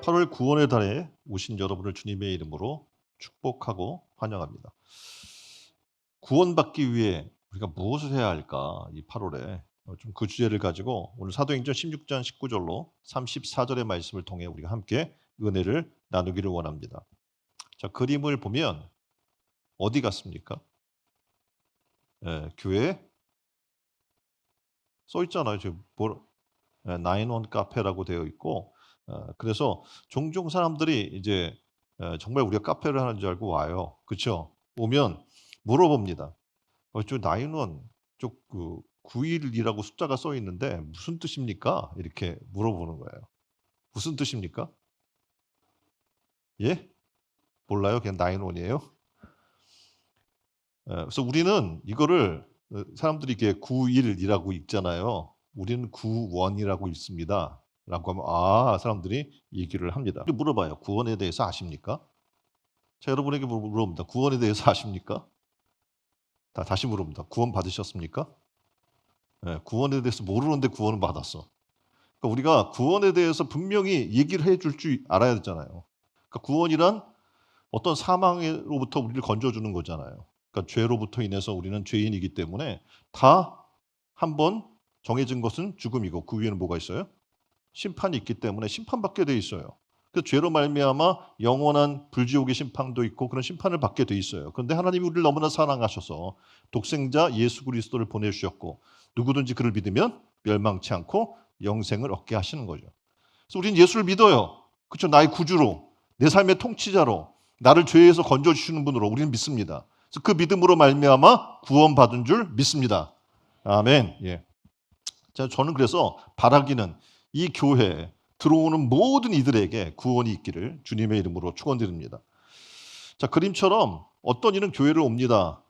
8월 구원의 달에 오신 여러분을 주님의 이름으로 축복하고 환영합니다. 구원받기 위해 우리가 무엇을 해야 할까? 이 8월에 좀 그 주제를 가지고 오늘 사도행전 16장 19절로 34절의 말씀을 통해 우리가 함께 은혜를 나누기를 원합니다. 자, 그림을 보면 어디 같습니까? 교회에 써 있잖아요. 지금 나인원 카페라고 되어 있고, 그래서 종종 사람들이 이제 정말 우리가 카페를 하는 줄 알고 와요. 그쵸? 오면 물어봅니다. 저 나인원 그 9일이라고 숫자가 써 있는데 무슨 뜻입니까? 이렇게 물어보는 거예요. 무슨 뜻입니까? 예? 몰라요? 그냥 나인원이에요? 그래서 우리는 이거를 사람들이 이게 9일이라고 읽잖아요. 우리는 9원이라고 읽습니다. 라고 하면 사람들이 얘기를 합니다. 물어봐요. 구원에 대해서 아십니까? 자, 여러분에게 물어봅니다. 구원에 대해서 아십니까? 다시 물어봅니다. 구원 받으셨습니까? 구원에 대해서 모르는데 구원은 받았어. 그러니까 우리가 구원에 대해서 분명히 얘기를 해줄 줄 알아야 되잖아요. 그러니까 구원이란 어떤 사망으로부터 우리를 건져주는 거잖아요. 그러니까 죄로부터 인해서 우리는 죄인이기 때문에 다 한 번 정해진 것은 죽음이고 그 위에는 뭐가 있어요? 심판이 있기 때문에 심판받게 돼 있어요. 그 죄로 말미암아 영원한 불지옥의 심판도 있고 그런 심판을 받게 돼 있어요. 그런데 하나님이 우리를 너무나 사랑하셔서 독생자 예수 그리스도를 보내주셨고 누구든지 그를 믿으면 멸망치 않고 영생을 얻게 하시는 거죠. 그래서 우리는 예수를 믿어요. 그렇죠? 나의 구주로, 내 삶의 통치자로, 나를 죄에서 건져주시는 분으로 우리는 믿습니다. 그래서 그 믿음으로 말미암아 구원받은 줄 믿습니다. 아멘. 예. 자, 저는 그래서 바라기는 이 교회에 들어오는 모든 이들에게 구원이 있기를 주님의 이름으로 축원드립니다. 자, 그림처럼 어떤 이는 교회를 옵니다.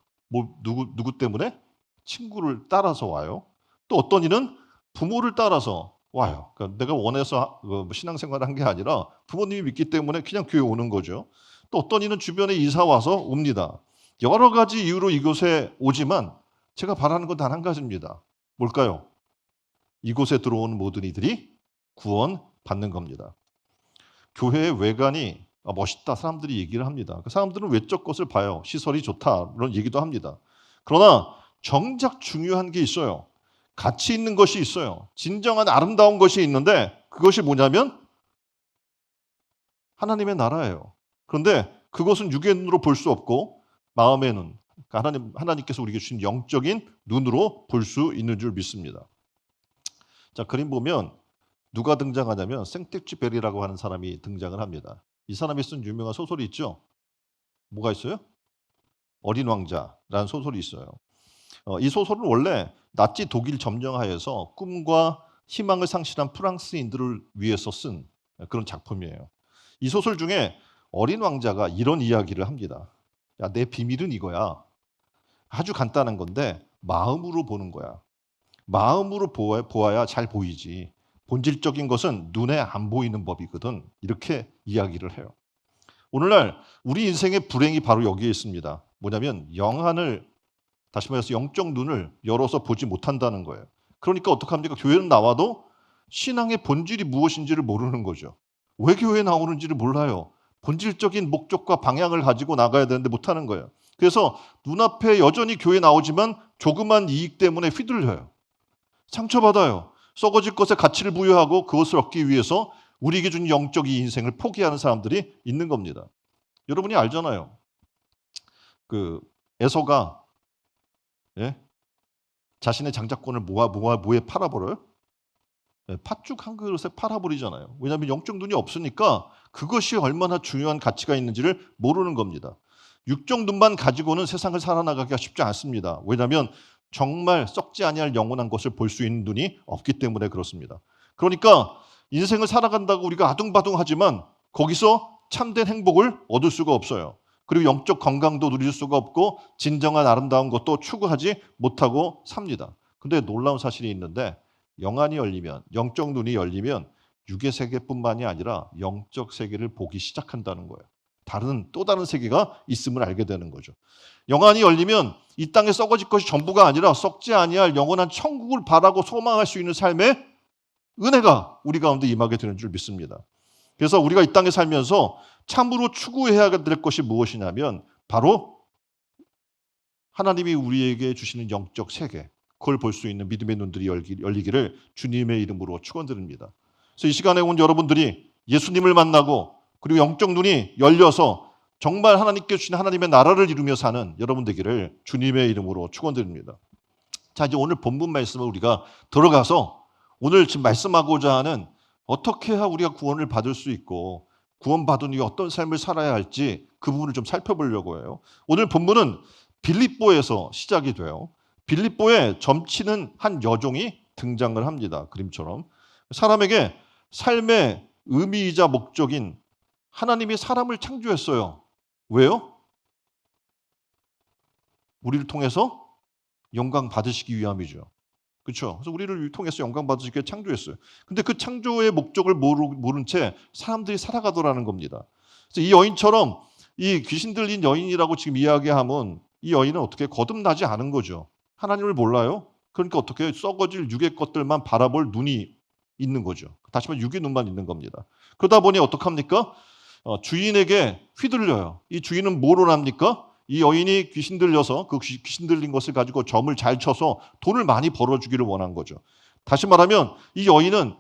누구 때문에? 친구를 따라서 와요. 또 어떤 이는 부모를 따라서 와요. 그러니까 내가 원해서 신앙생활을 한 게 아니라 부모님이 믿기 때문에 그냥 교회 오는 거죠. 또 어떤 이는 주변에 이사 와서 옵니다. 여러 가지 이유로 이곳에 오지만 제가 바라는 건 단 한 가지입니다. 뭘까요? 이곳에 들어오는 모든 이들이 구원 받는 겁니다. 교회의 외관이 멋있다 사람들이 얘기를 합니다. 그 사람들은 외적 것을 봐요. 시설이 좋다 이런 얘기도 합니다. 그러나 정작 중요한 게 있어요. 가치 있는 것이 있어요. 진정한 아름다운 것이 있는데 그것이 뭐냐면 하나님의 나라예요. 그런데 그것은 육의 눈으로 볼 수 없고 마음의 눈, 하나님께서 우리에게 주신 영적인 눈으로 볼 수 있는 줄 믿습니다. 자, 그림 보면 누가 등장하냐면 생텍쥐베리라고 하는 사람이 등장을 합니다. 이 사람이 쓴 유명한 소설이 있죠. 뭐가 있어요? 어린 왕자라는 소설이 있어요. 이 소설은 원래 나치 독일 점령하에서 꿈과 희망을 상실한 프랑스인들을 위해서 쓴 그런 작품이에요. 이 소설 중에 어린 왕자가 이런 이야기를 합니다. 야, 내 비밀은 이거야. 아주 간단한 건데 마음으로 보는 거야. 마음으로 보아야 잘 보이지. 본질적인 것은 눈에 안 보이는 법이거든. 이렇게 이야기를 해요. 오늘날 우리 인생의 불행이 바로 여기에 있습니다. 뭐냐면 영안을 다시 말해서 영적 눈을 열어서 보지 못한다는 거예요. 그러니까 어떡합니까? 교회는 나와도 신앙의 본질이 무엇인지를 모르는 거죠. 왜 교회에 나오는지를 몰라요. 본질적인 목적과 방향을 가지고 나가야 되는데 못하는 거예요. 그래서 눈앞에 여전히 교회 나오지만 조그만 이익 때문에 휘둘려요. 상처받아요. 썩어질 것에 가치를 부여하고 그것을 얻기 위해서 우리에게 준 영적 인생을 포기하는 사람들이 있는 겁니다. 여러분이 알잖아요. 그 에서가 자신의 장자권을 뭐에 팔아버려요? 팥죽 한 그릇에 팔아버리잖아요. 왜냐하면 영적 눈이 없으니까 그것이 얼마나 중요한 가치가 있는지를 모르는 겁니다. 육적 눈만 가지고는 세상을 살아나가기가 쉽지 않습니다. 왜냐하면 정말 썩지 아니할 영원한 것을 볼 수 있는 눈이 없기 때문에 그렇습니다. 그러니까 인생을 살아간다고 우리가 아둥바둥하지만 거기서 참된 행복을 얻을 수가 없어요. 그리고 영적 건강도 누릴 수가 없고 진정한 아름다운 것도 추구하지 못하고 삽니다. 근데 놀라운 사실이 있는데 영안이 열리면, 영적 눈이 열리면 육의 세계뿐만이 아니라 영적 세계를 보기 시작한다는 거예요. 또 다른 세계가 있음을 알게 되는 거죠. 영안이 열리면 이 땅에 썩어질 것이 전부가 아니라 썩지 아니할 영원한 천국을 바라고 소망할 수 있는 삶의 은혜가 우리 가운데 임하게 되는 줄 믿습니다. 그래서 우리가 이 땅에 살면서 참으로 추구해야 될 것이 무엇이냐면 바로 하나님이 우리에게 주시는 영적 세계, 그걸 볼 수 있는 믿음의 눈들이 열리기를 주님의 이름으로 축원드립니다. 그래서 이 시간에 온 여러분들이 예수님을 만나고 그리고 영적 눈이 열려서 정말 하나님께 주신 하나님의 나라를 이루며 사는 여러분 되기를 주님의 이름으로 축원드립니다. 자, 이제 오늘 본문 말씀을 우리가 들어가서 오늘 지금 말씀하고자 하는 어떻게 해야 우리가 구원을 받을 수 있고 구원받은 이후 어떤 삶을 살아야 할지 그 부분을 좀 살펴보려고 해요. 오늘 본문은 빌립보에서 시작이 돼요. 빌립보에 점치는 한 여종이 등장을 합니다. 그림처럼. 사람에게 삶의 의미이자 목적인 하나님이 사람을 창조했어요. 왜요? 우리를 통해서 영광 받으시기 위함이죠. 그렇죠? 그래서 우리를 통해서 영광 받으시기 위해 창조했어요. 근데 그 창조의 목적을 모른 채 사람들이 살아가더라는 겁니다. 그래서 이 여인처럼 이 귀신 들린 여인이라고 지금 이야기하면 이 여인은 어떻게 거듭나지 않은 거죠. 하나님을 몰라요. 그러니까 어떻게 썩어질 육의 것들만 바라볼 눈이 있는 거죠. 다시 말해 육의 눈만 있는 겁니다. 그러다 보니 어떡합니까? 주인에게 휘둘려요. 이 주인은 뭐로 합니까? 이 여인이 귀신 들려서 그 귀신 들린 것을 가지고 점을 잘 쳐서 돈을 많이 벌어주기를 원한 거죠. 다시 말하면 이 여인은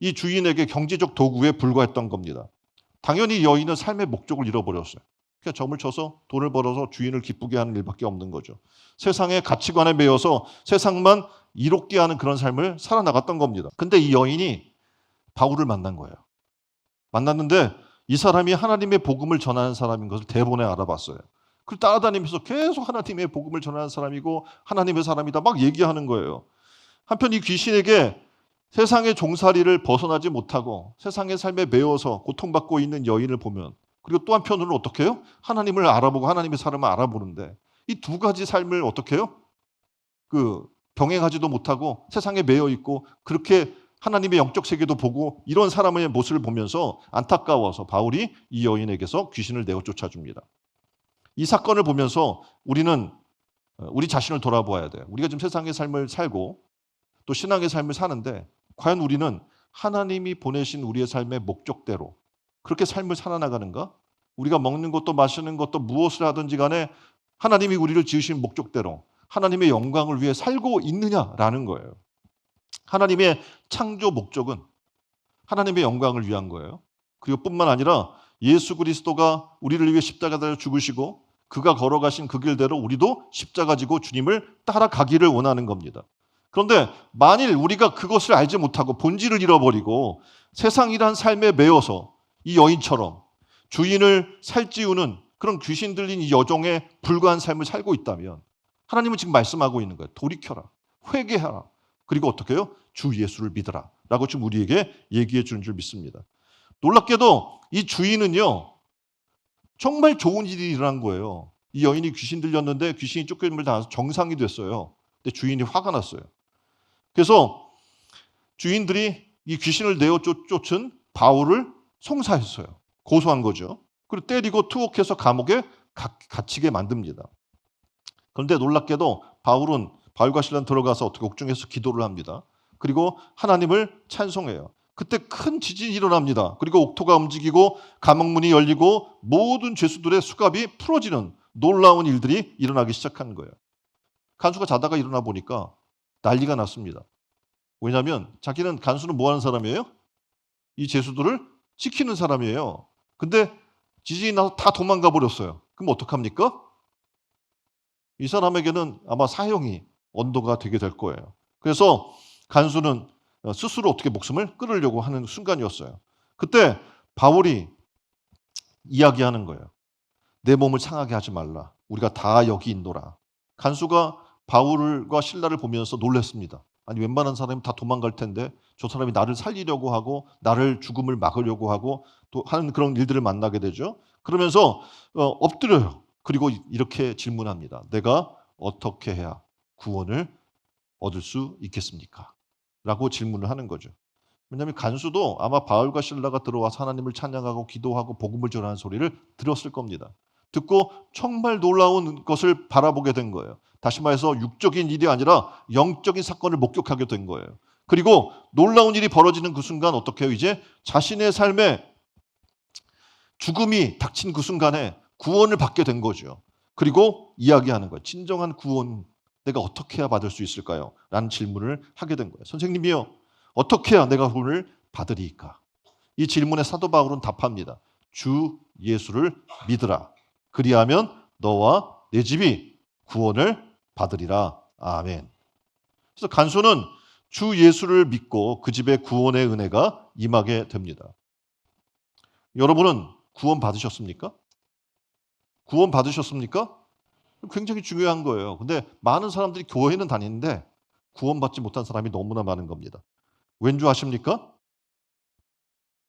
이 주인에게 경제적 도구에 불과했던 겁니다. 당연히 이 여인은 삶의 목적을 잃어버렸어요. 그냥 점을 쳐서 돈을 벌어서 주인을 기쁘게 하는 일밖에 없는 거죠. 세상의 가치관에 매여서 세상만 이롭게 하는 그런 삶을 살아나갔던 겁니다. 근데 이 여인이 바울을 만난 거예요. 만났는데 이 사람이 하나님의 복음을 전하는 사람인 것을 대본에 알아봤어요. 그걸 따라다니면서 계속 하나님의 복음을 전하는 사람이고 하나님의 사람이다 막 얘기하는 거예요. 한편 이 귀신에게 세상의 종살이를 벗어나지 못하고 세상의 삶에 매여서 고통받고 있는 여인을 보면 그리고 또 한편으로는 어떻게 해요? 하나님을 알아보고 하나님의 사람을 알아보는데 이 두 가지 삶을 어떻게 해요? 병행하지도 못하고 세상에 매여 있고 그렇게 하나님의 영적 세계도 보고 이런 사람의 모습을 보면서 안타까워서 바울이 이 여인에게서 귀신을 내어 쫓아줍니다. 이 사건을 보면서 우리는 우리 자신을 돌아보아야 돼요. 우리가 지금 세상의 삶을 살고 또 신앙의 삶을 사는데 과연 우리는 하나님이 보내신 우리의 삶의 목적대로 그렇게 삶을 살아나가는가? 우리가 먹는 것도 마시는 것도 무엇을 하든지 간에 하나님이 우리를 지으신 목적대로 하나님의 영광을 위해 살고 있느냐라는 거예요. 하나님의 창조 목적은 하나님의 영광을 위한 거예요. 그리고 뿐만 아니라 예수 그리스도가 우리를 위해 십자가에 죽으시고 그가 걸어가신 그 길대로 우리도 십자가 지고 주님을 따라가기를 원하는 겁니다. 그런데 만일 우리가 그것을 알지 못하고 본질을 잃어버리고 세상이란 삶에 매여서 이 여인처럼 주인을 살찌우는 그런 귀신 들린 이 여종에 불과한 삶을 살고 있다면 하나님은 지금 말씀하고 있는 거예요. 돌이켜라. 회개하라. 그리고 어떻게 해요? 주 예수를 믿어라. 라고 지금 우리에게 얘기해 주는 줄 믿습니다. 놀랍게도 이 주인은요. 정말 좋은 일이 일어난 거예요. 이 여인이 귀신 들렸는데 귀신이 쫓김을 당해서 정상이 됐어요. 근데 주인이 화가 났어요. 그래서 주인들이 이 귀신을 내어 쫓은 바울을 송사했어요. 고소한 거죠. 그리고 때리고 투옥해서 감옥에 갇히게 만듭니다. 그런데 놀랍게도 바울과 실라는 들어가서 어떻게 옥중에서 기도를 합니다. 그리고 하나님을 찬송해요. 그때 큰 지진이 일어납니다. 그리고 옥토가 움직이고 감옥문이 열리고 모든 죄수들의 수갑이 풀어지는 놀라운 일들이 일어나기 시작한 거예요. 간수가 자다가 일어나 보니까 난리가 났습니다. 왜냐하면 자기는 간수는 뭐 하는 사람이에요? 이 죄수들을 지키는 사람이에요. 근데 지진이 나서 다 도망가 버렸어요. 그럼 어떡합니까? 이 사람에게는 아마 사형이 언도가 되게 될 거예요. 그래서 간수는 스스로 어떻게 목숨을 끊으려고 하는 순간이었어요. 그때 바울이 이야기하는 거예요. 내 몸을 상하게 하지 말라. 우리가 다 여기 있노라. 간수가 바울과 실라를 보면서 놀랐습니다. 아니 웬만한 사람이 다 도망갈 텐데 저 사람이 나를 살리려고 하고 나를 죽음을 막으려고 하고 또 하는 그런 일들을 만나게 되죠. 그러면서 엎드려요. 그리고 이렇게 질문합니다. 내가 어떻게 해야 구원을 얻을 수 있겠습니까? 라고 질문을 하는 거죠. 왜냐하면 간수도 아마 바울과 실라가 들어와서 하나님을 찬양하고 기도하고 복음을 전하는 소리를 들었을 겁니다. 듣고 정말 놀라운 것을 바라보게 된 거예요. 다시 말해서 육적인 일이 아니라 영적인 사건을 목격하게 된 거예요. 그리고 놀라운 일이 벌어지는 그 순간 어떻게 해요? 이제 자신의 삶에 죽음이 닥친 그 순간에 구원을 받게 된 거죠. 그리고 이야기하는 거예요. 진정한 구원 내가 어떻게 해야 받을 수 있을까요? 라는 질문을 하게 된 거예요. 선생님이요, 어떻게 해야 내가 구원을 받으리까? 이 질문에 사도 바울은 답합니다. 주 예수를 믿으라. 그리하면 너와 내 집이 구원을 받으리라. 아멘. 그래서 간수는 주 예수를 믿고 그 집에 구원의 은혜가 임하게 됩니다. 여러분은 구원 받으셨습니까? 구원 받으셨습니까? 굉장히 중요한 거예요. 근데 많은 사람들이 교회는 다니는데 구원받지 못한 사람이 너무나 많은 겁니다. 왠 줄 아십니까?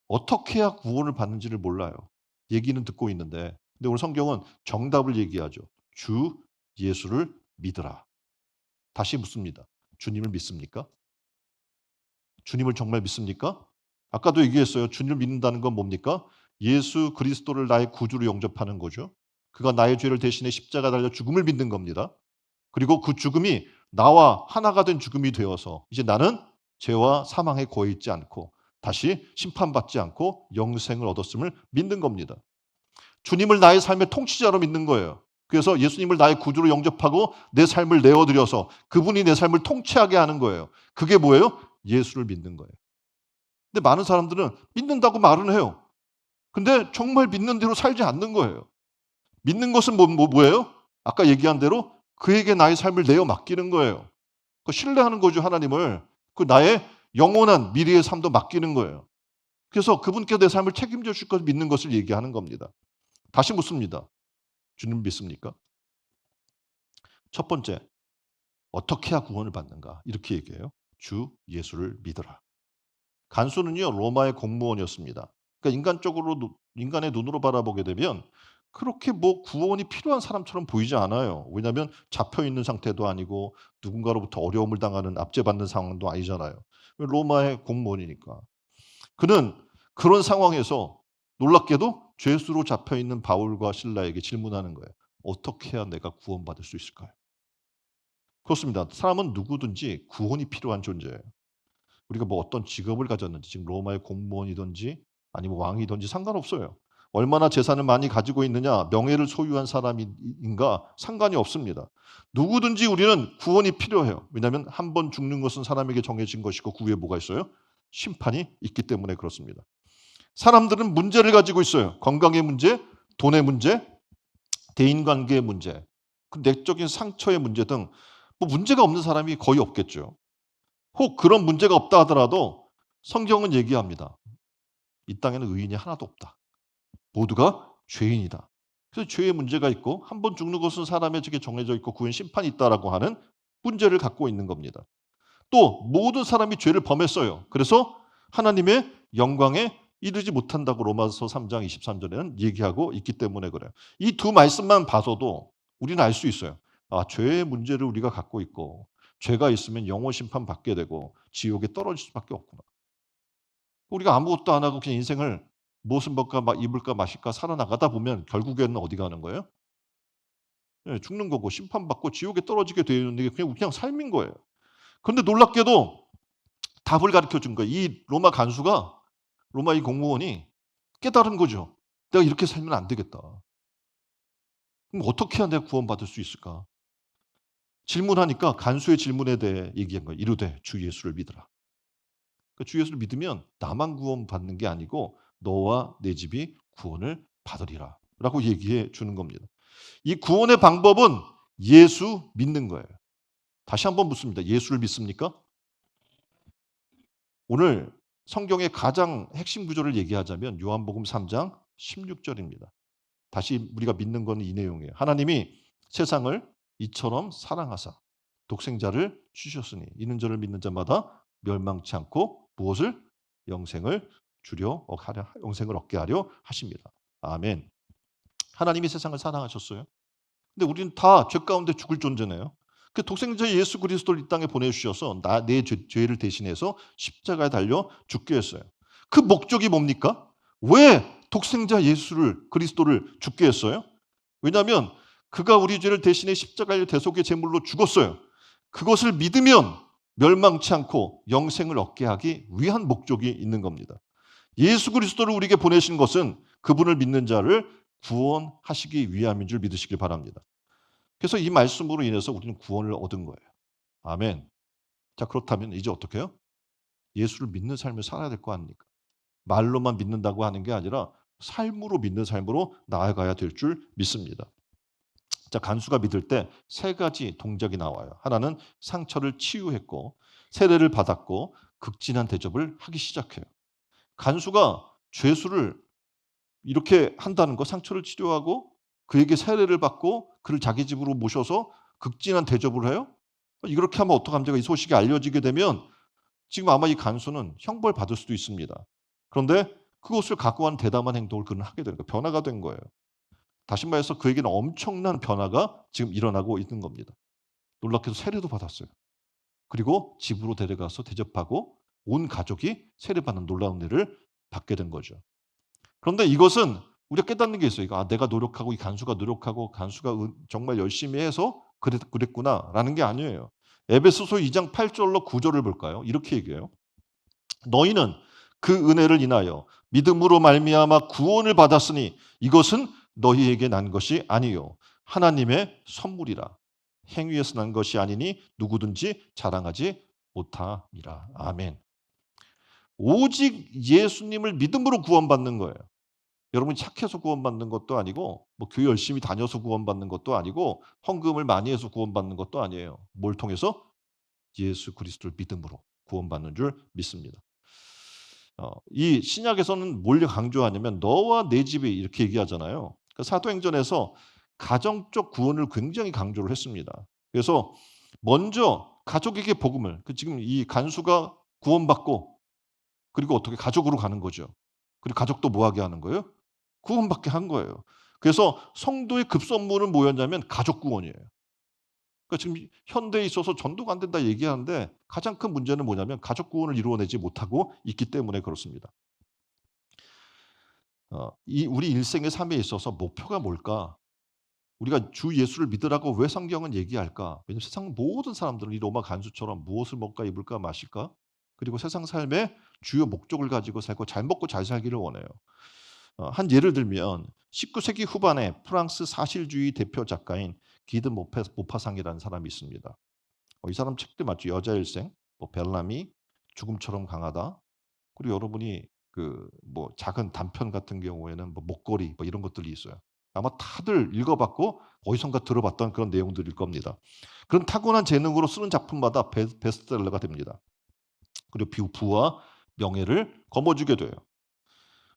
어떻게 해야 구원을 받는지를 몰라요. 얘기는 듣고 있는데. 근데 오늘 성경은 정답을 얘기하죠. 주 예수를 믿으라. 다시 묻습니다. 주님을 믿습니까? 주님을 정말 믿습니까? 아까도 얘기했어요. 주님을 믿는다는 건 뭡니까? 예수 그리스도를 나의 구주로 영접하는 거죠. 그가 나의 죄를 대신해 십자가 달려 죽음을 믿는 겁니다. 그리고 그 죽음이 나와 하나가 된 죽음이 되어서 이제 나는 죄와 사망에 거해 있지 않고 다시 심판받지 않고 영생을 얻었음을 믿는 겁니다. 주님을 나의 삶의 통치자로 믿는 거예요. 그래서 예수님을 나의 구주로 영접하고 내 삶을 내어드려서 그분이 내 삶을 통치하게 하는 거예요. 그게 뭐예요? 예수를 믿는 거예요. 근데 많은 사람들은 믿는다고 말은 해요. 근데 정말 믿는 대로 살지 않는 거예요. 믿는 것은 뭐예요? 아까 얘기한 대로 그에게 나의 삶을 내어 맡기는 거예요. 그 신뢰하는 거죠, 하나님을. 그 나의 영원한 미래의 삶도 맡기는 거예요. 그래서 그분께 내 삶을 책임져 줄 것을 믿는 것을 얘기하는 겁니다. 다시 묻습니다. 주님 믿습니까? 첫 번째, 어떻게 해야 구원을 받는가? 이렇게 얘기해요. 주 예수를 믿으라. 간수는요, 로마의 공무원이었습니다. 그러니까 인간의 눈으로 바라보게 되면 그렇게 뭐 구원이 필요한 사람처럼 보이지 않아요. 왜냐하면 잡혀 있는 상태도 아니고 누군가로부터 어려움을 당하는 압제받는 상황도 아니잖아요. 로마의 공무원이니까. 그는 그런 상황에서 놀랍게도 죄수로 잡혀 있는 바울과 실라에게 질문하는 거예요. 어떻게 해야 내가 구원받을 수 있을까요? 그렇습니다. 사람은 누구든지 구원이 필요한 존재예요. 우리가 뭐 어떤 직업을 가졌는지, 지금 로마의 공무원이든지 아니면 왕이든지 상관없어요. 얼마나 재산을 많이 가지고 있느냐, 명예를 소유한 사람인가 상관이 없습니다. 누구든지 우리는 구원이 필요해요. 왜냐하면 한 번 죽는 것은 사람에게 정해진 것이고 그 후에 뭐가 있어요? 심판이 있기 때문에 그렇습니다. 사람들은 문제를 가지고 있어요. 건강의 문제, 돈의 문제, 대인관계의 문제, 그 내적인 상처의 문제 등 뭐 문제가 없는 사람이 거의 없겠죠. 혹 그런 문제가 없다 하더라도 성경은 얘기합니다. 이 땅에는 의인이 하나도 없다. 모두가 죄인이다. 그래서 죄의 문제가 있고 한 번 죽는 것은 사람에게 정해져 있고 그 후엔 심판이 있다라고 하는 문제를 갖고 있는 겁니다. 또 모든 사람이 죄를 범했어요. 그래서 하나님의 영광에 이르지 못한다고 로마서 3장 23절에는 얘기하고 있기 때문에 그래요. 이 두 말씀만 봐서도 우리는 알 수 있어요. 아, 죄의 문제를 우리가 갖고 있고 죄가 있으면 영원 심판 받게 되고 지옥에 떨어질 수밖에 없구나. 우리가 아무것도 안 하고 그냥 인생을 무엇을 먹을까 입을까 마실까 살아나가다 보면 결국에는 어디 가는 거예요? 예, 죽는 거고 심판받고 지옥에 떨어지게 되는 게 그냥 삶인 거예요. 그런데 놀랍게도 답을 가르쳐 준 거예요. 이 로마 간수가 로마 이 공무원이 깨달은 거죠. 내가 이렇게 살면 안 되겠다. 그럼 어떻게 해야 내가 구원받을 수 있을까? 질문하니까 간수의 질문에 대해 얘기한 거예요. 이르되 주 예수를 믿으라. 그러니까 주 예수를 믿으면 나만 구원받는 게 아니고 너와 내 집이 구원을 받으리라 라고 얘기해 주는 겁니다. 이 구원의 방법은 예수 믿는 거예요. 다시 한번 묻습니다. 예수를 믿습니까? 오늘 성경의 가장 핵심 구조를 얘기하자면 요한복음 3장 16절입니다. 다시 우리가 믿는 건 이 내용이에요. 하나님이 세상을 이처럼 사랑하사 독생자를 주셨으니 이는 저를 믿는 자마다 멸망치 않고 무엇을? 영생을 영생을 얻게 하려 하십니다. 아멘. 하나님이 세상을 사랑하셨어요. 근데 우리는 다 죄 가운데 죽을 존재네요. 그 독생자 예수 그리스도를 이 땅에 보내주셔서 내 죄를 대신해서 십자가에 달려 죽게 했어요. 그 목적이 뭡니까? 왜 독생자 그리스도를 죽게 했어요? 왜냐하면 그가 우리 죄를 대신해 십자가의 대속의 제물로 죽었어요. 그것을 믿으면 멸망치 않고 영생을 얻게 하기 위한 목적이 있는 겁니다. 예수 그리스도를 우리에게 보내신 것은 그분을 믿는 자를 구원하시기 위함인 줄 믿으시길 바랍니다. 그래서 이 말씀으로 인해서 우리는 구원을 얻은 거예요. 아멘. 자, 그렇다면 이제 어떻게 해요? 예수를 믿는 삶을 살아야 될 거 아닙니까? 말로만 믿는다고 하는 게 아니라 삶으로 믿는 삶으로 나아가야 될 줄 믿습니다. 자, 간수가 믿을 때 세 가지 동작이 나와요. 하나는 상처를 치유했고 세례를 받았고 극진한 대접을 하기 시작해요. 간수가 죄수를 이렇게 한다는 거, 상처를 치료하고 그에게 세례를 받고 그를 자기 집으로 모셔서 극진한 대접을 해요? 이렇게 하면 어떡합니까? 이 소식이 알려지게 되면 지금 아마 이 간수는 형벌 받을 수도 있습니다. 그런데 그것을 갖고 간 대담한 행동을 그는 하게 되는 거예요. 변화가 된 거예요. 다시 말해서 그에게는 엄청난 변화가 지금 일어나고 있는 겁니다. 놀랍게도 세례도 받았어요. 그리고 집으로 데려가서 대접하고 온 가족이 세례받는 놀라운 일을 받게 된 거죠. 그런데 이것은 우리가 깨닫는 게 있어요. 내가 노력하고 이 간수가 노력하고 간수가 정말 열심히 해서 그랬구나라는 게 아니에요. 에베소서 2장 8절로 9절을 볼까요? 이렇게 얘기해요. 너희는 그 은혜를 인하여 믿음으로 말미암아 구원을 받았으니 이것은 너희에게 난 것이 아니요 하나님의 선물이라. 행위에서 난 것이 아니니 누구든지 자랑하지 못함이라. 아멘. 오직 예수님을 믿음으로 구원받는 거예요. 여러분이 착해서 구원받는 것도 아니고 뭐 교회 열심히 다녀서 구원받는 것도 아니고 헌금을 많이 해서 구원받는 것도 아니에요. 뭘 통해서? 예수 그리스도를 믿음으로 구원받는 줄 믿습니다. 이 신약에서는 뭘 강조하냐면 너와 내 집이 이렇게 얘기하잖아요. 사도행전에서 가정적 구원을 굉장히 강조를 했습니다. 그래서 먼저 가족에게 복음을 지금 이 간수가 구원받고 그리고 어떻게 가족으로 가는 거죠. 그리고 가족도 뭐 하게 하는 거예요? 구원받게 한 거예요. 그래서 성도의 급선무는 뭐였냐면 가족 구원이에요. 그러니까 지금 현대에 있어서 전도가 안 된다 얘기하는데 가장 큰 문제는 뭐냐면 가족 구원을 이루어내지 못하고 있기 때문에 그렇습니다. 이 우리 일생의 삶에 있어서 목표가 뭘까? 우리가 주 예수를 믿으라고 왜 성경은 얘기할까? 왜냐하면 세상 모든 사람들은 이 로마 간수처럼 무엇을 먹을까 입을까 마실까? 그리고 세상 삶의 주요 목적을 가지고 살고 잘 먹고 잘 살기를 원해요. 한 예를 들면 19세기 후반에 프랑스 사실주의 대표 작가인 기드 모파상이라는 사람이 있습니다. 이 사람 책들 맞죠? 여자 일생, 뭐 벨라미, 죽음처럼 강하다. 그리고 여러분이 그 뭐 작은 단편 같은 경우에는 뭐 목걸이 뭐 이런 것들이 있어요. 아마 다들 읽어봤고 어디선가 들어봤던 그런 내용들일 겁니다. 그런 타고난 재능으로 쓰는 작품마다 베스트셀러가 됩니다. 그리고 부와 명예를 거머쥐게 돼요.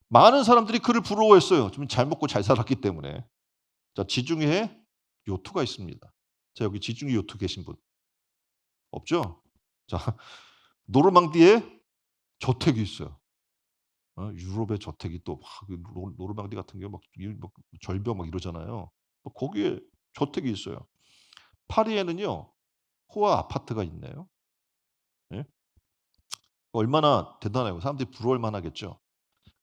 많은 사람들이 그를 부러워했어요. 좀 잘 먹고 잘 살았기 때문에. 자, 지중해에 요트가 있습니다. 자, 여기 지중해 요트 계신 분 없죠? 자, 노르망디에 저택이 있어요. 유럽의 저택이 또 막 노르망디 같은 경우 막 절벽 막 이러잖아요. 거기에 저택이 있어요. 파리에는요. 호화 아파트가 있네요. 예? 얼마나 대단해요. 사람들이 부러울 만하겠죠.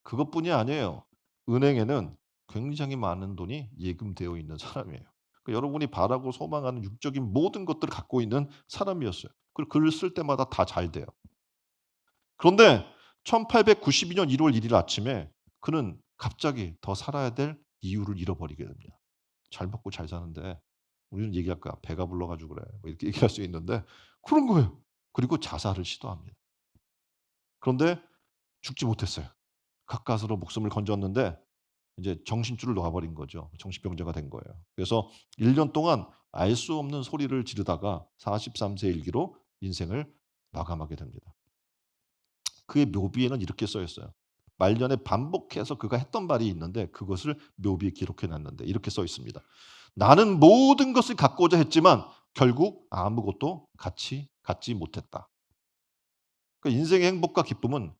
그것뿐이 아니에요. 은행에는 굉장히 많은 돈이 예금되어 있는 사람이에요. 여러분이 바라고 소망하는 육적인 모든 것들을 갖고 있는 사람이었어요. 그리고 글을 쓸 때마다 다 잘 돼요. 그런데 1892년 1월 1일 아침에 그는 갑자기 더 살아야 될 이유를 잃어버리게 됩니다. 잘 먹고 잘 사는데 우리는 얘기할 거야. 배가 불러 가지고 그래. 뭐 이렇게 얘기할 수 있는데 그런 거예요. 그리고 자살을 시도합니다. 그런데 죽지 못했어요. 가까스로 목숨을 건졌는데 이제 정신줄을 놓아 버린 거죠. 정신병자가 된 거예요. 그래서 1년 동안 알 수 없는 소리를 지르다가 43세 일기로 인생을 마감하게 됩니다. 그의 묘비에는 이렇게 써 있어요. 말년에 반복해서 그가 했던 말이 있는데 그것을 묘비에 기록해 놨는데 이렇게 써 있습니다. 나는 모든 것을 갖고자 했지만 결국 아무것도 갖지 못했다. 그러니까 인생의 행복과 기쁨은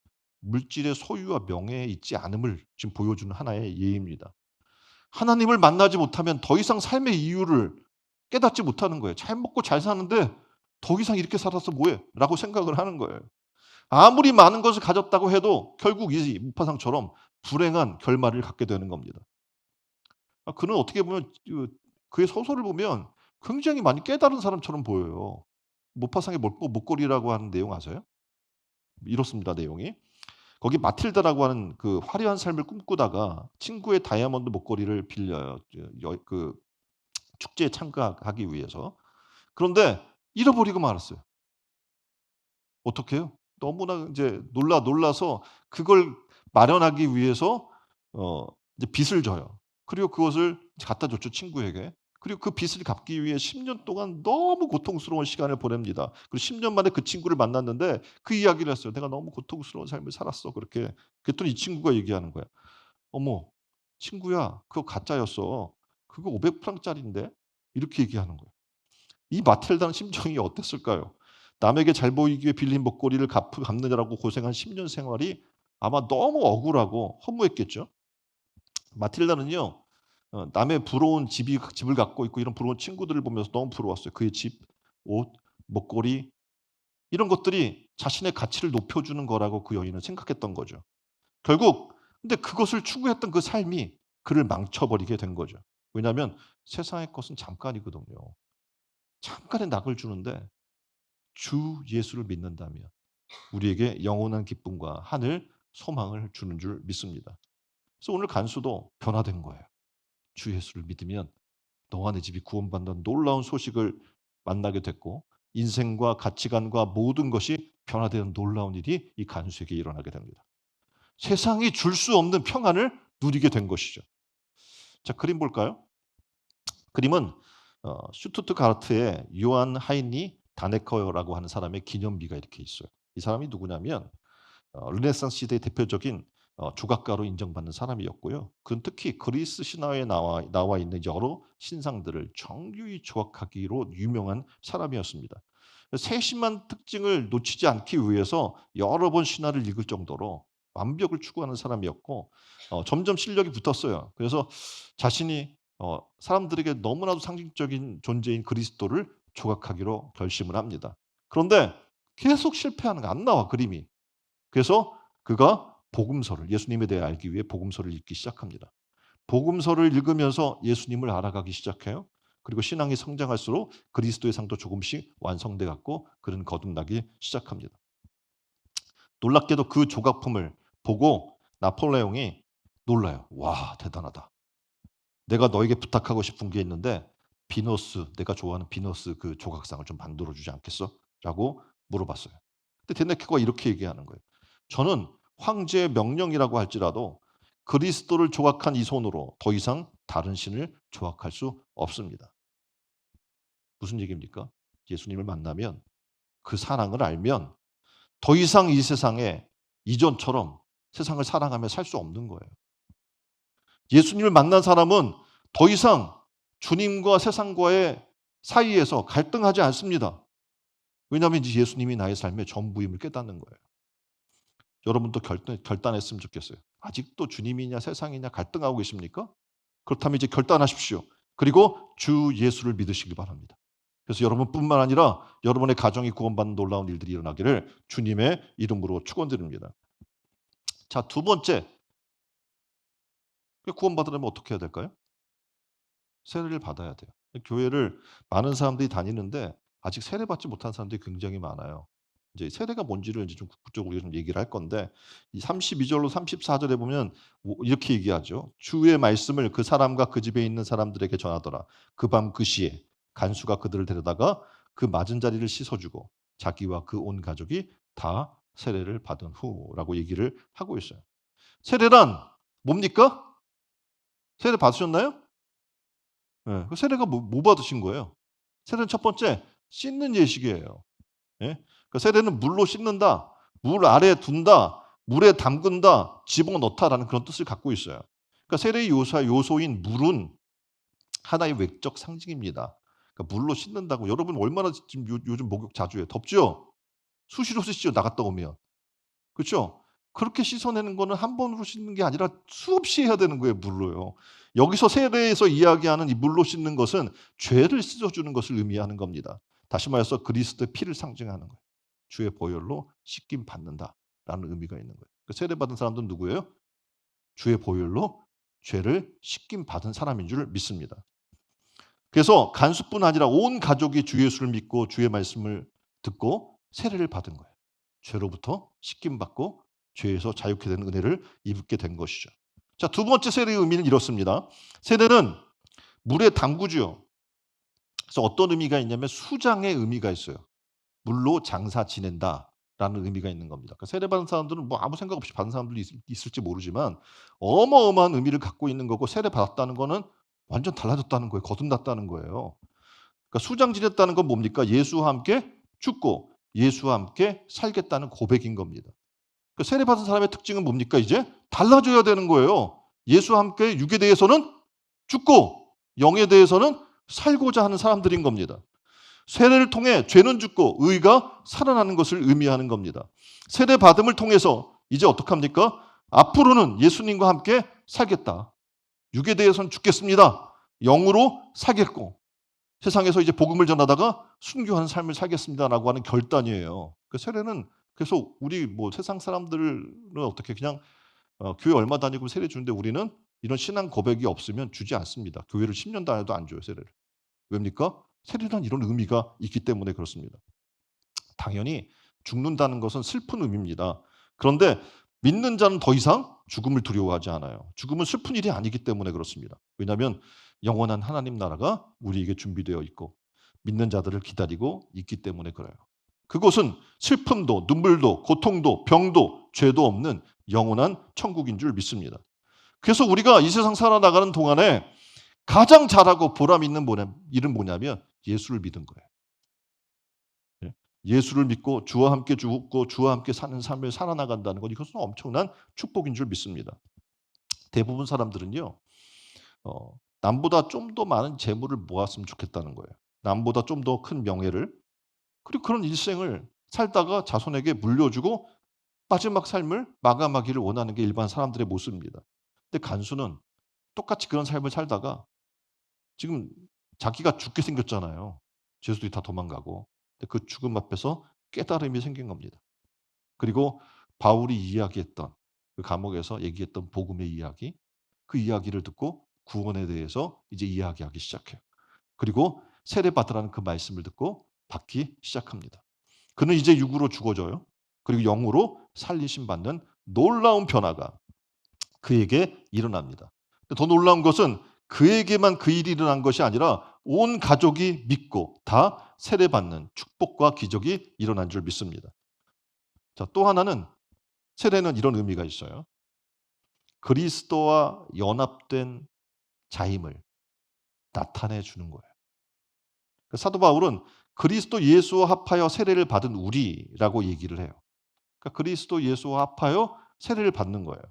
물질의 소유와 명예에 있지 않음을 지금 보여주는 하나의 예입니다. 하나님을 만나지 못하면 더 이상 삶의 이유를 깨닫지 못하는 거예요. 잘 먹고 잘 사는데 더 이상 이렇게 살아서 뭐해? 라고 생각을 하는 거예요. 아무리 많은 것을 가졌다고 해도 결국 이 무파상처럼 불행한 결말을 갖게 되는 겁니다. 그는 어떻게 보면 그의 소설을 보면 굉장히 많이 깨달은 사람처럼 보여요. 무파상의 목걸이라고 하는 내용 아세요? 이렇습니다, 내용이. 거기 마틸다라고 하는 그 화려한 삶을 꿈꾸다가 친구의 다이아몬드 목걸이를 빌려요. 그 축제에 참가하기 위해서. 그런데 잃어버리고 말았어요. 어떡해요? 너무나 이제 놀라서 그걸 마련하기 위해서 이제 빚을 져요. 그리고 그것을 갖다 줬죠, 친구에게. 그리고 그 빚을 갚기 위해 10년 동안 너무 고통스러운 시간을 보냅니다. 그리고 10년 만에 그 친구를 만났는데 그 이야기를 했어요. "내가 너무 고통스러운 삶을 살았어." 그렇게. 그랬더니 이 친구가 얘기하는 거야. "어머 친구야 그거 가짜였어. 그거 500 프랑짜리인데." 이렇게 얘기하는 거예요. 이 마틸다는 심정이 어땠을까요? 남에게 잘 보이기 위해 빌린 목걸이를 갚느라고 고생한 10년 생활이 아마 너무 억울하고 허무했겠죠. 마틸다는요. 남의 부러운 집을 갖고 있고 이런 부러운 친구들을 보면서 너무 부러웠어요. 그의 집, 옷, 목걸이 이런 것들이 자신의 가치를 높여주는 거라고 그 여인은 생각했던 거죠. 결국 근데 그것을 추구했던 그 삶이 그를 망쳐버리게 된 거죠. 왜냐하면 세상의 것은 잠깐이거든요. 잠깐의 낙을 주는데 주 예수를 믿는다면 우리에게 영원한 기쁨과 하늘 소망을 주는 줄 믿습니다. 그래서 오늘 간수도 변화된 거예요. 주 예수를 믿으면 너와 내 집이 구원받는 놀라운 소식을 만나게 됐고 인생과 가치관과 모든 것이 변화되는 놀라운 일이 이 간수에게 일어나게 됩니다. 세상이 줄 수 없는 평안을 누리게 된 것이죠. 자, 그림 볼까요? 그림은 슈투트가르트의 요한 하이니 다네커라고 하는 사람의 기념비가 이렇게 있어요. 이 사람이 누구냐면 르네상스 시대의 대표적인 조각가로 인정받는 사람이었고요. 그는 특히 그리스 신화에 나와 있는 여러 신상들을 정교히 조각하기로 유명한 사람이었습니다. 세심한 특징을 놓치지 않기 위해서 여러 번 신화를 읽을 정도로 완벽을 추구하는 사람이었고 점점 실력이 붙었어요. 그래서 자신이 사람들에게 너무나도 상징적인 존재인 그리스도를 조각하기로 결심을 합니다. 그런데 계속 실패하는 거 안 나와 그림이. 그래서 그가 복음서를 예수님에 대해 알기 위해 복음서를 읽기 시작합니다. 복음서를 읽으면서 예수님을 알아가기 시작해요. 그리고 신앙이 성장할수록 그리스도의 상도 조금씩 완성돼 갖고 그는 거듭나기 시작합니다. 놀랍게도 그 조각품을 보고 나폴레옹이 놀라요. "와, 대단하다. 내가 너에게 부탁하고 싶은 게 있는데 비너스 내가 좋아하는 비너스 그 조각상을 좀 만들어 주지 않겠어?" 라고 물어봤어요. 근데 데네케가 이렇게 얘기하는 거예요. "저는 황제의 명령이라고 할지라도 그리스도를 조각한 이 손으로 더 이상 다른 신을 조각할 수 없습니다." 무슨 얘기입니까? 예수님을 만나면 그 사랑을 알면 더 이상 이 세상에 이전처럼 세상을 사랑하며 살 수 없는 거예요. 예수님을 만난 사람은 더 이상 주님과 세상과의 사이에서 갈등하지 않습니다. 왜냐하면 이제 예수님이 나의 삶의 전부임을 깨닫는 거예요. 여러분도 결단했으면 좋겠어요. 아직도 주님이냐 세상이냐 갈등하고 계십니까? 그렇다면 이제 결단하십시오. 그리고 주 예수를 믿으시기 바랍니다. 그래서 여러분뿐만 아니라 여러분의 가정이 구원받는 놀라운 일들이 일어나기를 주님의 이름으로 축원드립니다. 자, 두 번째, 구원받으려면 어떻게 해야 될까요? 세례를 받아야 돼요. 교회를 많은 사람들이 다니는데 아직 세례받지 못한 사람들이 굉장히 많아요. 이제 세례가 뭔지를 이제 좀 구체적으로 좀 얘기를 할 건데 이 32 절로 34 절에 보면 이렇게 얘기하죠. "주의 말씀을 그 사람과 그 집에 있는 사람들에게 전하더라. 그 밤 그 시에 간수가 그들을 데려다가 그 맞은 자리를 씻어 주고 자기와 그 온 가족이 다 세례를 받은 후"라고 얘기를 하고 있어요. 세례란 뭡니까? 세례 받으셨나요? 예. 그 세례가 뭐 받으신 거예요? 세례는 첫 번째 씻는 예식이에요. 예. 그 세례는 물로 씻는다, 물 아래에 둔다, 물에 담근다, 집어넣다라는 그런 뜻을 갖고 있어요. 그러니까 세례의 요소인 물은 하나의 외적 상징입니다. 그러니까 물로 씻는다고 여러분 얼마나 지금 요즘 목욕 자주 해요? 덥죠? 수시로 씻죠, 나갔다 오면. 그렇죠? 그렇게 씻어내는 거는 한 번으로 씻는 게 아니라 수없이 해야 되는 거예요, 물로요. 여기서 세례에서 이야기하는 이 물로 씻는 것은 죄를 씻어 주는 것을 의미하는 겁니다. 다시 말해서 그리스도의 피를 상징하는 거예요. 주의 보혈로 씻김 받는다라는 의미가 있는 거예요. 그 세례 받은 사람들은 누구예요? 주의 보혈로 죄를 씻김 받은 사람인 줄 믿습니다. 그래서 간수뿐 아니라 온 가족이 주 예수를 믿고 주의 말씀을 듣고 세례를 받은 거예요. 죄로부터 씻김 받고 죄에서 자유케 되는 은혜를 입게 된 것이죠. 자, 두 번째 세례의 의미는 이렇습니다. 세례는 물에 담그죠. 그래서 어떤 의미가 있냐면 수장의 의미가 있어요. 물로 장사 지낸다라는 의미가 있는 겁니다. 그러니까 세례받은 사람들은 뭐 아무 생각 없이 받은 사람들도 있을지 모르지만 어마어마한 의미를 갖고 있는 거고, 세례받았다는 거는 완전 달라졌다는 거예요. 거듭났다는 거예요. 그러니까 수장 지냈다는 건 뭡니까? 예수와 함께 죽고 예수와 함께 살겠다는 고백인 겁니다. 그러니까 세례받은 사람의 특징은 뭡니까? 이제 달라져야 되는 거예요. 예수와 함께 육에 대해서는 죽고 영에 대해서는 살고자 하는 사람들인 겁니다. 세례를 통해 죄는 죽고 의가 살아나는 것을 의미하는 겁니다. 세례 받음을 통해서 이제 어떡합니까? 앞으로는 예수님과 함께 살겠다. 육에 대해서는 죽겠습니다. 영으로 살겠고 세상에서 이제 복음을 전하다가 순교하는 삶을 살겠습니다라고 하는 결단이에요. 그 세례는 그래서 우리 뭐 세상 사람들은 어떻게 그냥 교회 얼마 다니고 세례 주는데 우리는 이런 신앙 고백이 없으면 주지 않습니다. 교회를 10년 다녀도 안 줘요, 세례를. 왜입니까? 세례란 이런 의미가 있기 때문에 그렇습니다. 당연히 죽는다는 것은 슬픈 의미입니다. 그런데 믿는 자는 더 이상 죽음을 두려워하지 않아요. 죽음은 슬픈 일이 아니기 때문에 그렇습니다. 왜냐하면 영원한 하나님 나라가 우리에게 준비되어 있고 믿는 자들을 기다리고 있기 때문에 그래요. 그곳은 슬픔도 눈물도 고통도 병도 죄도 없는 영원한 천국인 줄 믿습니다. 그래서 우리가 이 세상 살아나가는 동안에 가장 잘하고 보람 있는 일은 뭐냐면 예수를 믿은 거예요. 예수를 믿고 주와 함께 죽고 주와 함께 사는 삶을 살아나간다는 것, 이것은 엄청난 축복인 줄 믿습니다. 대부분 사람들은요, 남보다 좀 더 많은 재물을 모았으면 좋겠다는 거예요. 남보다 좀 더 큰 명예를, 그리고 그런 일생을 살다가 자손에게 물려주고 마지막 삶을 마감하기를 원하는 게 일반 사람들의 모습입니다. 근데 간수는 똑같이 그런 삶을 살다가 지금 자기가 죽게 생겼잖아요. 죄수들이 다 도망가고. 근데 그 죽음 앞에서 깨달음이 생긴 겁니다. 그리고 바울이 이야기했던 그 감옥에서 얘기했던 복음의 이야기, 그 이야기를 듣고 구원에 대해서 이제 이야기하기 시작해요. 그리고 세례받으라는 그 말씀을 듣고 받기 시작합니다. 그는 이제 육으로 죽어져요. 그리고 영으로 살리심 받는 놀라운 변화가 그에게 일어납니다. 더 놀라운 것은 그에게만 그 일이 일어난 것이 아니라 온 가족이 믿고 다 세례받는 축복과 기적이 일어난 줄 믿습니다. 자, 또 하나는, 세례는 이런 의미가 있어요. 그리스도와 연합된 자임을 나타내 주는 거예요. 사도 바울은 그리스도 예수와 합하여 세례를 받은 우리라고 얘기를 해요. 그러니까 그리스도 예수와 합하여 세례를 받는 거예요.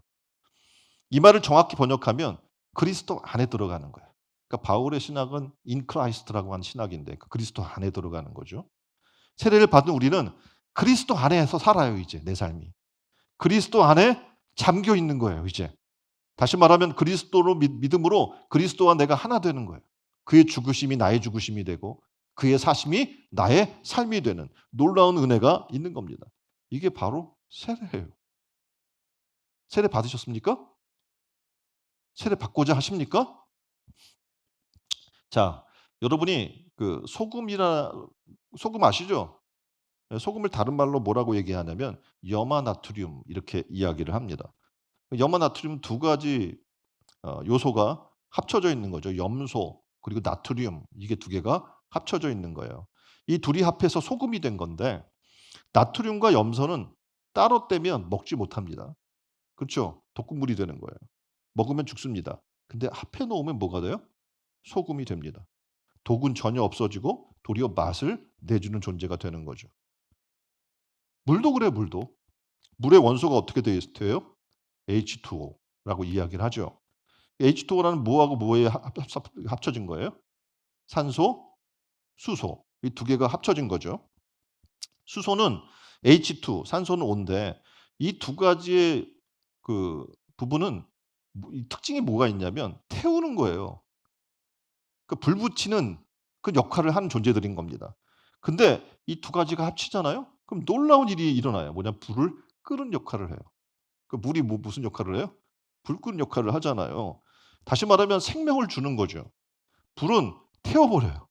이 말을 정확히 번역하면 그리스도 안에 들어가는 거예요. 그러니까 바울의 신학은 in Christ라고 하는 신학인데 그 그리스도 안에 들어가는 거죠. 세례를 받은 우리는 그리스도 안에서 살아요, 이제 내 삶이. 그리스도 안에 잠겨 있는 거예요, 이제. 다시 말하면 그리스도로 믿음으로 그리스도와 내가 하나 되는 거예요. 그의 죽으심이 나의 죽으심이 되고 그의 사심이 나의 삶이 되는 놀라운 은혜가 있는 겁니다. 이게 바로 세례예요. 세례 받으셨습니까? 세례 받고자 하십니까? 자, 여러분이 그 소금 아시죠? 예, 소금을 다른 말로 뭐라고 얘기하냐면 염화나트륨 이렇게 이야기를 합니다. 염화나트륨 두 가지 요소가 합쳐져 있는 거죠. 염소 그리고 나트륨, 이게 두 개가 합쳐져 있는 거예요. 이 둘이 합해서 소금이 된 건데 나트륨과 염소는 따로 떼면 먹지 못합니다. 그렇죠? 독극물이 되는 거예요. 먹으면 죽습니다. 근데 합해 놓으면 뭐가 돼요? 소금이 됩니다. 독은 전혀 없어지고 도리어 맛을 내주는 존재가 되는 거죠. 물도 그래요, 물도. 물의 원소가 어떻게 돼요? H2O라고 이야기를 하죠. H2O라는 뭐하고 뭐에 합쳐진 거예요? 산소, 수소. 이 두 개가 합쳐진 거죠. 수소는 H2, 산소는 O인데 이 두 가지의 그 부분은 이 특징이 뭐가 있냐면 태우는 거예요. 그 불 붙이는 그 역할을 하는 존재들인 겁니다. 근데 이 두 가지가 합치잖아요? 그럼 놀라운 일이 일어나요. 뭐냐? 불을 끄는 역할을 해요. 그 물이 무슨 역할을 해요? 불 끄는 역할을 하잖아요. 다시 말하면 생명을 주는 거죠. 불은 태워버려요.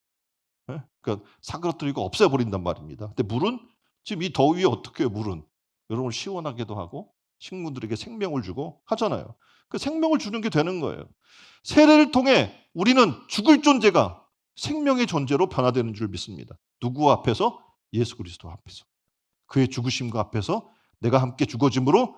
예? 그러니까 사그러뜨리고 없애버린단 말입니다. 근데 물은 지금 이 더위에 어떻게 해요, 물은? 여러분 시원하게도 하고 식물들에게 생명을 주고 하잖아요. 그 생명을 주는 게 되는 거예요. 세례를 통해 우리는 죽을 존재가 생명의 존재로 변화되는 줄 믿습니다. 누구 앞에서? 예수 그리스도 앞에서. 그의 죽으심과 앞에서 내가 함께 죽어짐으로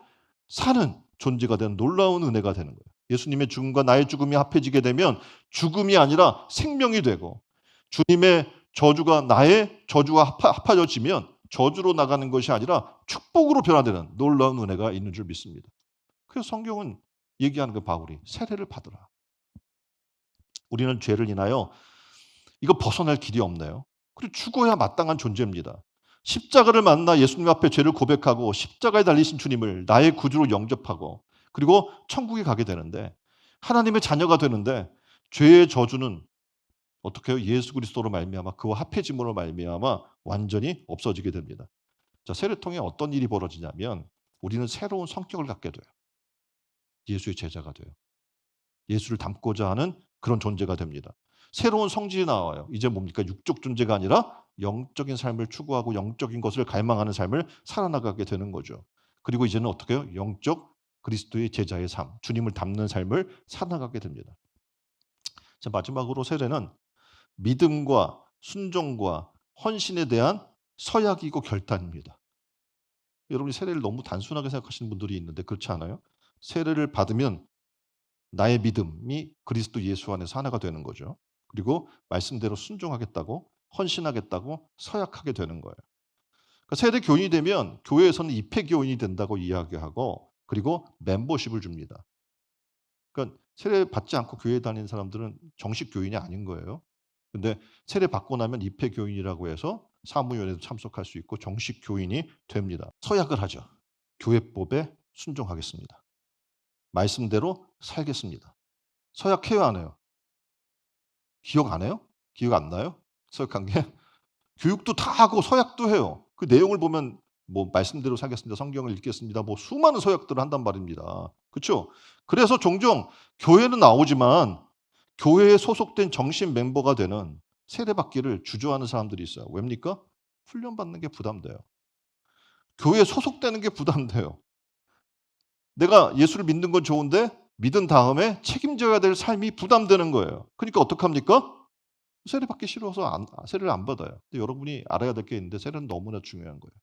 사는 존재가 되는 놀라운 은혜가 되는 거예요. 예수님의 죽음과 나의 죽음이 합해지게 되면 죽음이 아니라 생명이 되고, 주님의 저주가 나의 저주와 합해져지면 저주로 나가는 것이 아니라 축복으로 변화되는 놀라운 은혜가 있는 줄 믿습니다. 그래서 성경은 얘기하는 그 바울이 세례를 받으라. 우리는 죄를 인하여 이거 벗어날 길이 없네요. 그리고 죽어야 마땅한 존재입니다. 십자가를 만나 예수님 앞에 죄를 고백하고 십자가에 달리신 주님을 나의 구주로 영접하고 그리고 천국에 가게 되는데, 하나님의 자녀가 되는데, 죄의 저주는 어떻게 해요? 예수 그리스도로 말미암아 그와 합해짐으로 말미암아 완전히 없어지게 됩니다. 자, 세례 통해 어떤 일이 벌어지냐면 우리는 새로운 성격을 갖게 돼요. 예수의 제자가 돼요. 예수를 닮고자 하는 그런 존재가 됩니다. 새로운 성질이 나와요. 이제 뭡니까? 육적 존재가 아니라 영적인 삶을 추구하고 영적인 것을 갈망하는 삶을 살아나가게 되는 거죠. 그리고 이제는 어떻게 해요? 영적 그리스도의 제자의 삶, 주님을 닮는 삶을 살아나가게 됩니다. 자, 마지막으로 세례는 믿음과 순종과 헌신에 대한 서약이고 결단입니다. 여러분이 세례를 너무 단순하게 생각하시는 분들이 있는데 그렇지 않아요? 세례를 받으면 나의 믿음이 그리스도 예수 안에서 하나가 되는 거죠. 그리고 말씀대로 순종하겠다고, 헌신하겠다고 서약하게 되는 거예요. 그러니까 세대 교인이 되면 교회에서는 입회 교인이 된다고 이야기하고, 그리고 멤버십을 줍니다. 그러니까 세례 받지 않고 교회 다니는 사람들은 정식 교인이 아닌 거예요. 근데 세례 받고 나면 입회 교인이라고 해서 사무위원회도 참석할 수 있고 정식 교인이 됩니다. 서약을 하죠. 교회법에 순종하겠습니다. 말씀대로 살겠습니다. 서약해요, 안 해요? 기억 안 해요? 기억 안 나요? 서약한 게? 교육도 다 하고 서약도 해요. 그 내용을 보면 뭐 말씀대로 살겠습니다. 성경을 읽겠습니다. 뭐 수많은 서약들을 한단 말입니다. 그렇죠? 그래서 종종 교회는 나오지만 교회에 소속된 정신 멤버가 되는 세례받기를 주저하는 사람들이 있어요. 왜입니까? 훈련받는 게 부담돼요. 교회에 소속되는 게 부담돼요. 내가 예수를 믿는 건 좋은데 믿은 다음에 책임져야 될 삶이 부담되는 거예요. 그러니까 어떡합니까? 세례 받기 싫어서 세례를 안 받아요. 근데 여러분이 알아야 될 게 있는데 세례는 너무나 중요한 거예요.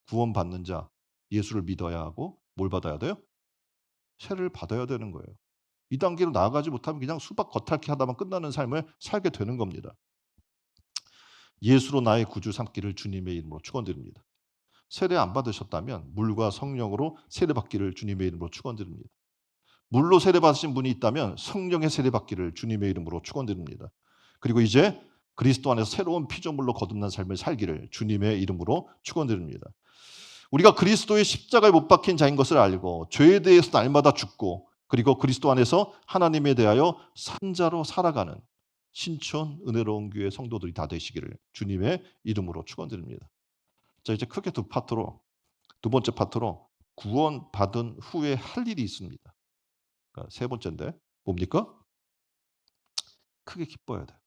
구원받는 자, 예수를 믿어야 하고 뭘 받아야 돼요? 세례를 받아야 되는 거예요. 이 단계로 나아가지 못하면 그냥 수박 겉핥기 하다만 끝나는 삶을 살게 되는 겁니다. 예수로 나의 구주 삼기를 주님의 이름으로 축원드립니다. 세례 안 받으셨다면 물과 성령으로 세례 받기를 주님의 이름으로 축원드립니다. 물로 세례 받으신 분이 있다면 성령의 세례 받기를 주님의 이름으로 축원드립니다. 그리고 이제 그리스도 안에서 새로운 피조물로 거듭난 삶을 살기를 주님의 이름으로 축원드립니다. 우리가 그리스도의 십자가에 못 박힌 자인 것을 알고 죄에 대해서 날마다 죽고 그리고 그리스도 안에서 하나님에 대하여 산자로 살아가는 신촌 은혜로운 교회 성도들이 다 되시기를 주님의 이름으로 축원드립니다. 자, 이제 크게 두 번째 파트로 구원받은 후에 할 일이 있습니다. 그러니까 세 번째인데 뭡니까? 크게 기뻐해야 돼요.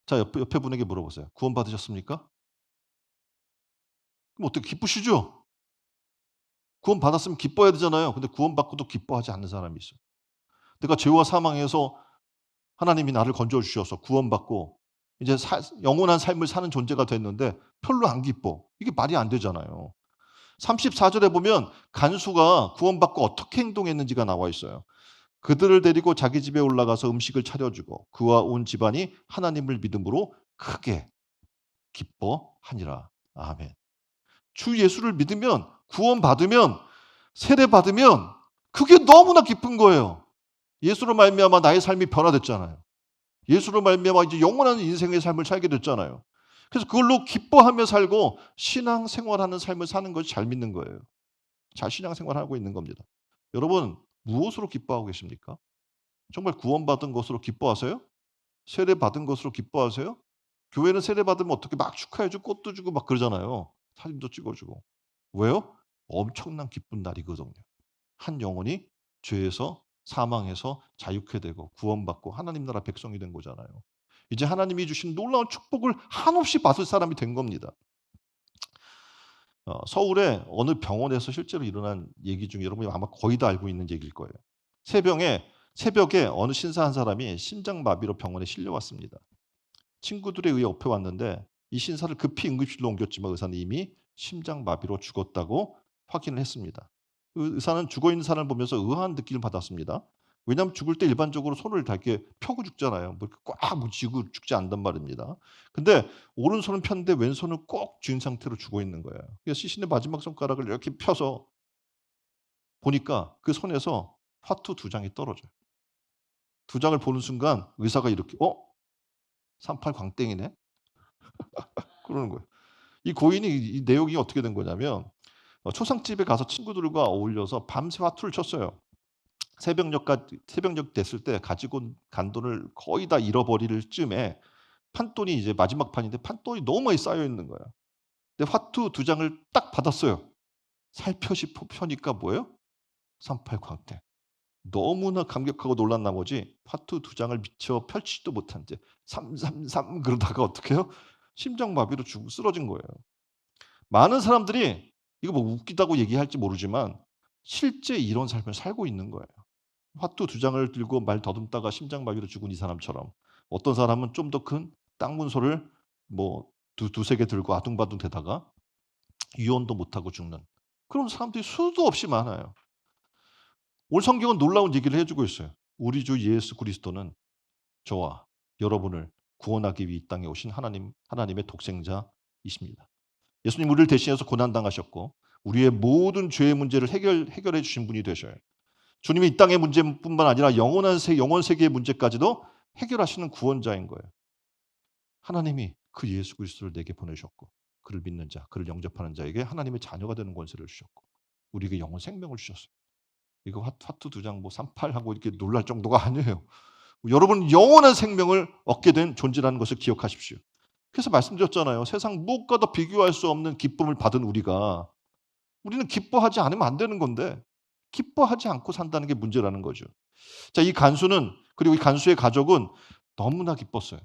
자, 옆에 분에게 물어보세요. 구원받으셨습니까? 그럼 어떻게 기쁘시죠? 구원받았으면 기뻐해야 되잖아요. 근데 구원받고도 기뻐하지 않는 사람이 있어요. 내가 죄와 사망에서 하나님이 나를 건져주셔서 구원받고 이제 영원한 삶을 사는 존재가 됐는데 별로 안 기뻐. 이게 말이 안 되잖아요. 34절에 보면 간수가 구원받고 어떻게 행동했는지가 나와 있어요. 그들을 데리고 자기 집에 올라가서 음식을 차려주고 그와 온 집안이 하나님을 믿음으로 크게 기뻐하니라. 아멘. 주 예수를 믿으면 구원받으면 세례받으면 그게 너무나 기쁜 거예요. 예수로 말미암아 나의 삶이 변화됐잖아요. 예수로 말미암아 이제 영원한 인생의 삶을 살게 됐잖아요. 그래서 그걸로 기뻐하며 살고 신앙생활하는 삶을 사는 것이 잘 믿는 거예요. 잘 신앙생활하고 있는 겁니다. 여러분 무엇으로 기뻐하고 계십니까? 정말 구원받은 것으로 기뻐하세요? 세례받은 것으로 기뻐하세요? 교회는 세례받으면 어떻게 막 축하해주고 꽃도 주고 막 그러잖아요. 사진도 찍어주고. 왜요? 엄청난 기쁜 날이거든요. 한 영혼이 죄에서 사망해서 자유케 되고 구원받고 하나님 나라 백성이 된 거잖아요. 이제 하나님이 주신 놀라운 축복을 한없이 받을 사람이 된 겁니다. 서울의 어느 병원에서 실제로 일어난 얘기 중에 여러분이 아마 거의 다 알고 있는 얘기일 거예요. 새벽에 어느 신사 한 사람이 심장마비로 병원에 실려왔습니다. 친구들에 의해 업혀 왔는데 이 신사를 급히 응급실로 옮겼지만 의사는 이미 심장마비로 죽었다고 확인을 했습니다. 그 의사는 죽어 있는 사람을 보면서 의아한 느낌을 받았습니다. 왜냐하면 죽을 때 일반적으로 손을 다 이렇게 펴고 죽잖아요. 뭐 이렇게 꽉 쥐고 죽지 않단 말입니다. 근데 오른손은 폈는데 왼손은 꼭 쥔 상태로 죽어 있는 거예요. 그래서 시신의 마지막 손가락을 이렇게 펴서 보니까 그 손에서 화투 두 장이 떨어져요. 두 장을 보는 순간 의사가 이렇게 38 광땡이네?" 그러는 거예요. 이 고인이 이 내용이 어떻게 된 거냐면 초상집에 가서 친구들과 어울려서 밤새 화투를 쳤어요. 새벽녘 됐을 때 가지고 간 돈을 거의 다 잃어버릴 쯤에 판돈이 이제 마지막 판인데 판돈이 너무 많이 쌓여 있는 거예요. 근데 화투 두 장을 딱 받았어요. 살펴시 펴니까 뭐예요? 38 광택. 너무나 감격하고 놀란 나머지 화투 두 장을 미처 펼치지도 못한 채 333 그러다가 어떡해요? 심장마비로 죽고 쓰러진 거예요. 많은 사람들이 이거 뭐 웃기다고 얘기할지 모르지만 실제 이런 삶을 살고 있는 거예요. 화투 두 장을 들고 말 더듬다가 심장마비로 죽은 이 사람처럼 어떤 사람은 좀 더 큰 땅 문서를 뭐 두세 개 들고 아둥바둥 대다가 유언도 못하고 죽는 그런 사람들이 수도 없이 많아요. 오늘 성경은 놀라운 얘기를 해 주고 있어요. 우리 주 예수 그리스도는 저와 여러분을 구원하기 위해 이 땅에 오신 하나님의 독생자이십니다. 예수님 우리를 대신해서 고난 당하셨고 우리의 모든 죄의 문제를 해결해 주신 분이 되셔요. 주님이 이 땅의 문제뿐만 아니라 영원 세계의 문제까지도 해결하시는 구원자인 거예요. 하나님이 그 예수 그리스도를 내게 보내셨고 그를 믿는 자, 그를 영접하는 자에게 하나님의 자녀가 되는 권세를 주셨고 우리에게 영원 생명을 주셨어요. 이거 화투 두 장 뭐 38하고 이렇게 놀랄 정도가 아니에요. 여러분 영원한 생명을 얻게 된 존재라는 것을 기억하십시오. 그래서 말씀드렸잖아요. 세상 무엇과도 비교할 수 없는 기쁨을 받은 우리는 기뻐하지 않으면 안 되는 건데 기뻐하지 않고 산다는 게 문제라는 거죠. 자, 이 간수는 그리고 이 간수의 가족은 너무나 기뻤어요.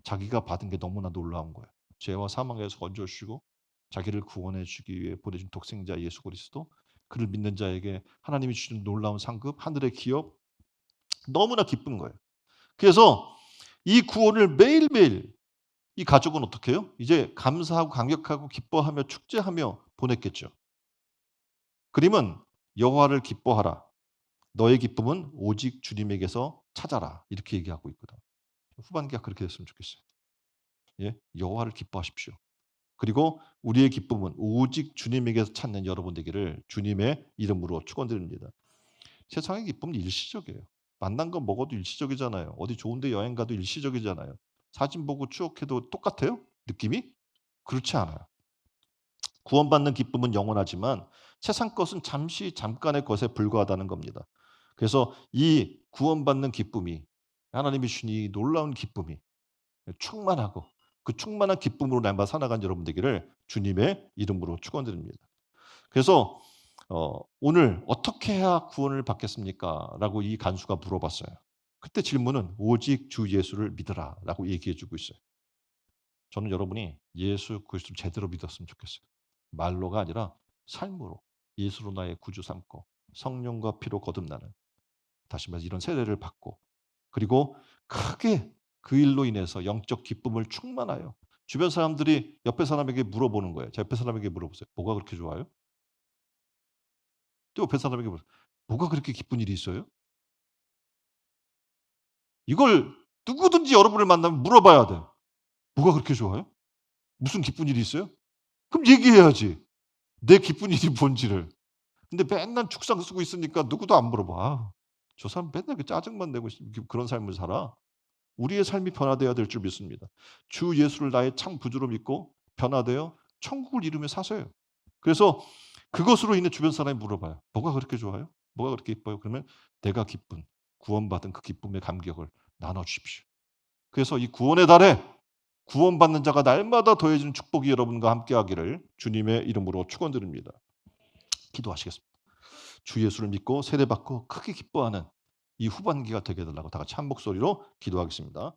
자기가 받은 게 너무나 놀라운 거예요. 죄와 사망에서 건져 주시고 자기를 구원해 주기 위해 보내준 독생자 예수 그리스도 그를 믿는 자에게 하나님이 주신 놀라운 상급 하늘의 기업 너무나 기쁜 거예요. 그래서 이 구원을 매일매일 이 가족은 어떻게 해요? 이제 감사하고 감격하고 기뻐하며 축제하며 보냈겠죠. 그림은 여호와를 기뻐하라. 너의 기쁨은 오직 주님에게서 찾아라. 이렇게 얘기하고 있거든. 후반기가 그렇게 됐으면 좋겠어요. 예? 여호와를 기뻐하십시오. 그리고 우리의 기쁨은 오직 주님에게서 찾는 여러분 되기를 주님의 이름으로 축원드립니다. 세상의 기쁨은 일시적이에요. 만난 거 먹어도 일시적이잖아요. 어디 좋은 데 여행 가도 일시적이잖아요. 사진 보고 추억해도 똑같아요? 느낌이? 그렇지 않아요. 구원받는 기쁨은 영원하지만 세상 것은 잠깐의 것에 불과하다는 겁니다. 그래서 이 구원받는 기쁨이 하나님이 주신 이 놀라운 기쁨이 충만하고 그 충만한 기쁨으로 날마 살아간 여러분 되기를 주님의 이름으로 축원드립니다. 그래서 오늘 "어떻게 해야 구원을 받겠습니까?" 라고 이 간수가 물어봤어요. 그때 질문은 "오직 주 예수를 믿으라." 라고 얘기해 주고 있어요. 저는 여러분이 예수 그리스도를 제대로 믿었으면 좋겠어요. 말로가 아니라 삶으로 예수로 나의 구주 삼고 성령과 피로 거듭나는 다시 말해서 이런 세례를 받고 그리고 크게 그 일로 인해서 영적 기쁨을 충만하여 주변 사람들이 옆에 사람에게 물어보는 거예요. 제 옆에 사람에게 물어보세요. "뭐가 그렇게 좋아요?" 또 옆에 사람에게 물어요. "뭐가 그렇게 기쁜 일이 있어요?" 이걸 누구든지 여러분을 만나면 물어봐야 돼요. "뭐가 그렇게 좋아요? 무슨 기쁜 일이 있어요?" 그럼 얘기해야지. 내 기쁜 일이 뭔지를. 근데 맨날 축상 쓰고 있으니까 누구도 안 물어봐. 저 사람 맨날 그 짜증만 내고 그런 삶을 살아. 우리의 삶이 변화되어야 될 줄 믿습니다. 주 예수를 나의 참 구주로 믿고 변화되어 천국을 이루며 사세요. 그래서 그것으로 인해 주변 사람이 물어봐요. "뭐가 그렇게 좋아요? 뭐가 그렇게 기뻐요?" 그러면 내가 기쁜 구원받은 그 기쁨의 감격을 나눠 주십시오. 그래서 이 구원의 달에 구원받는 자가 날마다 더해지는 축복이 여러분과 함께하기를 주님의 이름으로 축원드립니다. 기도하시겠습니다. 주 예수를 믿고 세례받고 크게 기뻐하는 이 후반기가 되게 해달라고 다 같이 한 목소리로 기도하겠습니다.